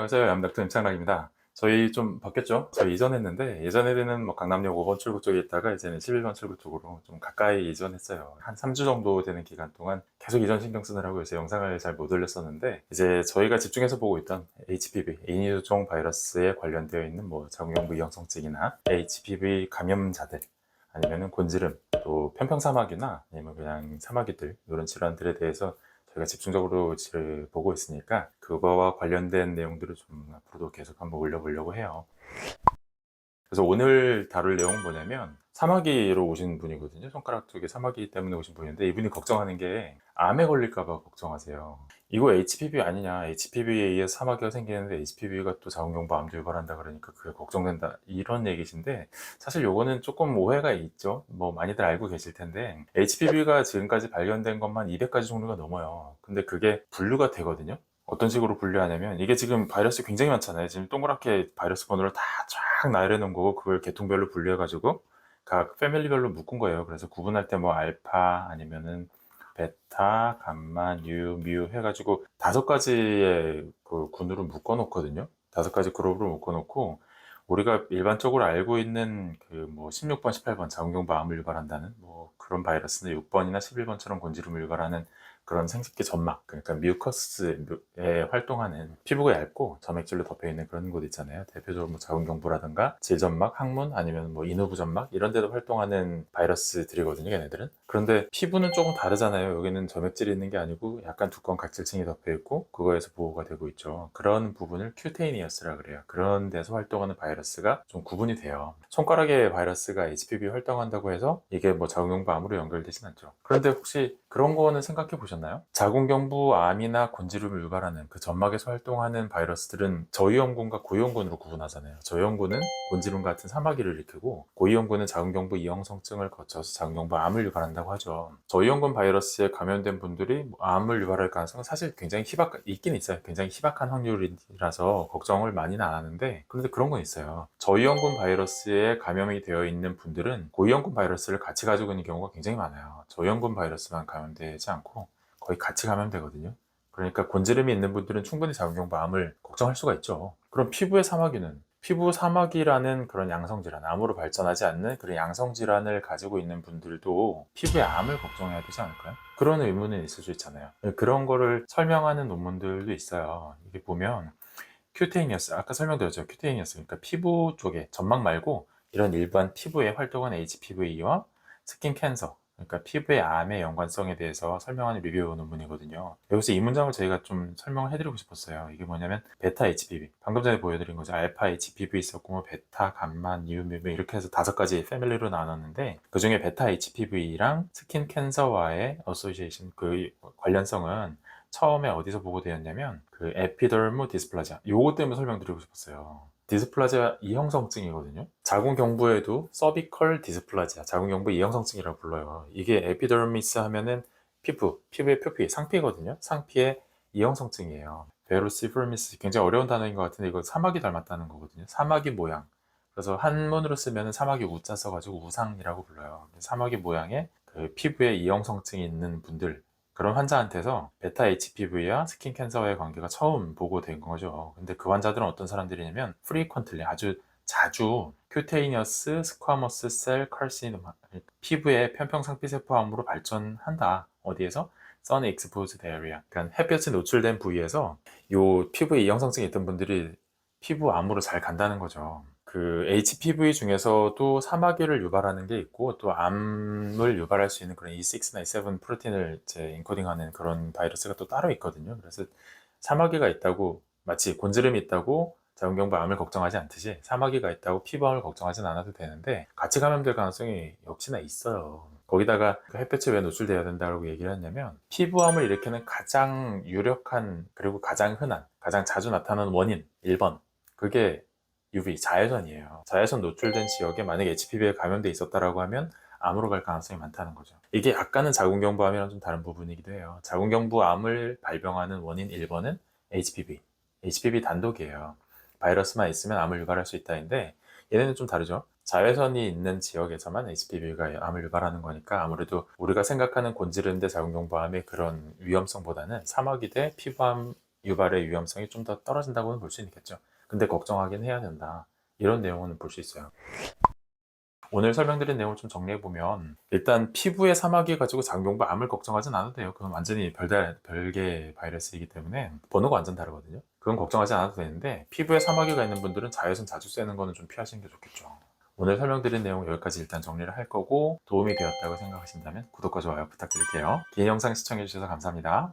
안녕하세요. 얌닥터 임창락입니다. 저희 좀 바뀌었죠? 저희 이전했는데 예전에는 뭐 강남역 5번 출구 쪽에 있다가 이제는 11번 출구 쪽으로 좀 가까이 이전했어요. 한 3주 정도 되는 기간 동안 계속 이전 신경 쓰느라고 요새 영상을 잘 못 올렸었는데, 이제 저희가 집중해서 보고 있던 HPV, 인유두종 바이러스에 관련되어 있는 뭐 자궁경부 이형성증이나 HPV 감염자들, 아니면은 곤지름, 또 편평사마귀나 아니면 그냥 사마귀들, 이런 질환들에 대해서 저희가 집중적으로 보고 있으니까 그거와 관련된 내용들을 좀 앞으로도 계속 한번 올려보려고 해요. 그래서 오늘 다룰 내용은 뭐냐면, 사마귀로 오신 분이거든요. 손가락 쪽에 사마귀 때문에 오신 분인데, 이분이 걱정하는 게 암에 걸릴까봐 걱정하세요. 이거 HPV 아니냐, HPV에 의해서 사마귀가 생기는데 HPV가 또 자궁경부 암도 유발한다 그러니까 그게 걱정된다, 이런 얘기신데, 사실 요거는 조금 오해가 있죠. 뭐 많이들 알고 계실 텐데, HPV가 지금까지 발견된 것만 200가지 종류가 넘어요. 근데 그게 분류가 되거든요. 어떤 식으로 분류하냐면, 이게 지금 바이러스 굉장히 많잖아요. 지금 동그랗게 바이러스 번호를 다 쫙 나열해 놓은 거고, 그걸 계통별로 분류해 가지고 각 패밀리별로 묶은 거예요. 그래서 구분할 때 뭐 알파 아니면은 베타, 감마, 뉴, 뮤 해가지고 5가지의 그 군으로 묶어 놓거든요. 5가지 그룹으로 묶어 놓고, 우리가 일반적으로 알고 있는 그 뭐 16번, 18번 자궁경부 암을 유발한다는 뭐 그런 바이러스는 6번이나 11번처럼 곤지름을 유발하는 그런 생식기 점막, 그러니까 뮤커스에 활동하는, 피부가 얇고 점액질로 덮여 있는 그런 곳 있잖아요. 대표적으로 뭐 자궁경부라든가 질점막, 항문, 아니면 뭐 인후부 점막, 이런 데도 활동하는 바이러스들이거든요, 얘네들은. 그런데 피부는 조금 다르잖아요. 여기는 점액질이 있는 게 아니고 약간 두꺼운 각질층이 덮여 있고 그거에서 보호가 되고 있죠. 그런 부분을 큐테이니어스라 그래요. 그런 데서 활동하는 바이러스가 좀 구분이 돼요. 손가락에 바이러스가 HPV 활동한다고 해서 이게 뭐 자궁경부 암으로 연결되진 않죠. 그런데 혹시 그런 거는 생각해 보셨나요? 자궁경부 암이나 곤지름을 유발하는 그 점막에서 활동하는 바이러스들은 저이형군과 고이형군으로 구분하잖아요. 저이형군은 곤지름 같은 사마귀를 일으키고, 고이형군은 자궁경부 이형성증을 거쳐서 자궁경부 암을 유발한다고 하죠. 저이형군 바이러스에 감염된 분들이 뭐 암을 유발할 가능성은 사실 굉장히 있긴 있어요. 굉장히 희박한 확률이라서 걱정을 많이는 안 하는데, 그런데 그런 건 있어요. 저이형군 바이러스에 감염이 되어 있는 분들은 고이형군 바이러스를 같이 가지고 있는 경우가 굉장히 많아요. 저이형군 바이러스만 감염되지 않고 거의 같이 감염되거든요. 그러니까 곤지름이 있는 분들은 충분히 자궁경부 암을 걱정할 수가 있죠. 그럼 피부의 사마귀는, 피부 사마귀라는 그런 양성질환, 암으로 발전하지 않는 그런 양성질환을 가지고 있는 분들도 피부의 암을 걱정해야 되지 않을까요? 그런 의문은 있을 수 있잖아요. 그런 거를 설명하는 논문들도 있어요. 이게 보면 큐테이니어스, 아까 설명드렸죠. 큐테이니어스, 그러니까 피부 쪽에, 점막 말고 이런 일반 피부에 활동하는 HPV와 스킨 캔서, 그러니까 피부의 암의 연관성에 대해서 설명하는 리뷰 논문이거든요. 여기서 이 문장을 저희가 좀 설명을 해드리고 싶었어요. 이게 뭐냐면, 베타 HPV, 방금 전에 보여드린 거죠. 알파 HPV 있었고, 뭐 베타, 감마, 뉴, 뮤, 이렇게 해서 5가지 패밀리로 나눴는데, 그 중에 베타 HPV랑 스킨 캔서와의 어소시에이션, 그 관련성은 처음에 어디서 보고되었냐면, 그 에피더무 디스플라지아, 요거 때문에 설명드리고 싶었어요. 디스플라지아 이형성증이거든요. 자궁경부에도 서비컬 디스플라지아, 자궁경부 이형성증이라고 불러요. 이게 에피더미스 하면은 피부의 표피, 상피거든요. 상피의 이형성증이에요. 베로시프미스, 굉장히 어려운 단어인 것 같은데 이거 사마귀 닮았다는 거거든요. 사마귀 모양. 그래서 한문으로 쓰면 사마귀 우자 써가지고 우상이라고 불러요. 사마귀 모양의 그 피부에 이형성증이 있는 분들, 그런 환자한테서 베타 HPV와 스킨 캔서와의 관계가 처음 보고된 거죠. 근데 그 환자들은 어떤 사람들이냐면, 프리퀀틀리, 아주 자주 큐테이니어스 스쿼머스 셀 칼시노마, 피부의 편평상피세포암으로 발전한다. 어디에서? 선 익스포즈드 에리아, 그러니까 햇볕에 노출된 부위에서 요 피부에 이형성증이 있던 분들이 피부암으로 잘 간다는 거죠. 그 HPV 중에서도 사마귀를 유발하는 게 있고, 또 암을 유발할 수 있는 그런 E6나 E7 프로틴을 이제 인코딩하는 그런 바이러스가 또 따로 있거든요. 그래서 사마귀가 있다고, 마치 곤지름이 있다고 자궁경부 암을 걱정하지 않듯이 사마귀가 있다고 피부암을 걱정하진 않아도 되는데, 같이 감염될 가능성이 역시나 있어요. 거기다가 그 햇볕에 왜 노출돼야 된다고 얘기를 했냐면, 피부암을 일으키는 가장 유력한, 그리고 가장 흔한, 가장 자주 나타나는 원인 1번, 그게 UV, 자외선이에요. 자외선 노출된 지역에 만약에 HPV에 감염돼 있었다라고 하면 암으로 갈 가능성이 많다는 거죠. 이게 약간은 자궁경부암이랑 좀 다른 부분이기도 해요. 자궁경부암을 발병하는 원인 1번은 HPV. HPV 단독이에요. 바이러스만 있으면 암을 유발할 수 있다인데, 얘네는 좀 다르죠. 자외선이 있는 지역에서만 HPV가 암을 유발하는 거니까 아무래도 우리가 생각하는 곤지른데 자궁경부암의 그런 위험성보다는 사마귀 대 피부암 유발의 위험성이 좀 더 떨어진다고는 볼 수 있겠죠. 근데 걱정하긴 해야 된다. 이런 내용은 볼 수 있어요. 오늘 설명드린 내용을 좀 정리해보면, 일단 피부에 사마귀 가지고 장병과 암을 걱정하진 않아도 돼요. 그건 완전히 별개의 바이러스이기 때문에 번호가 완전 다르거든요. 그건 걱정하지 않아도 되는데, 피부에 사마귀가 있는 분들은 자외선 자주 쐬는 거는 좀 피하시는 게 좋겠죠. 오늘 설명드린 내용 여기까지 일단 정리를 할 거고, 도움이 되었다고 생각하신다면 구독과 좋아요 부탁드릴게요. 긴 영상 시청해주셔서 감사합니다.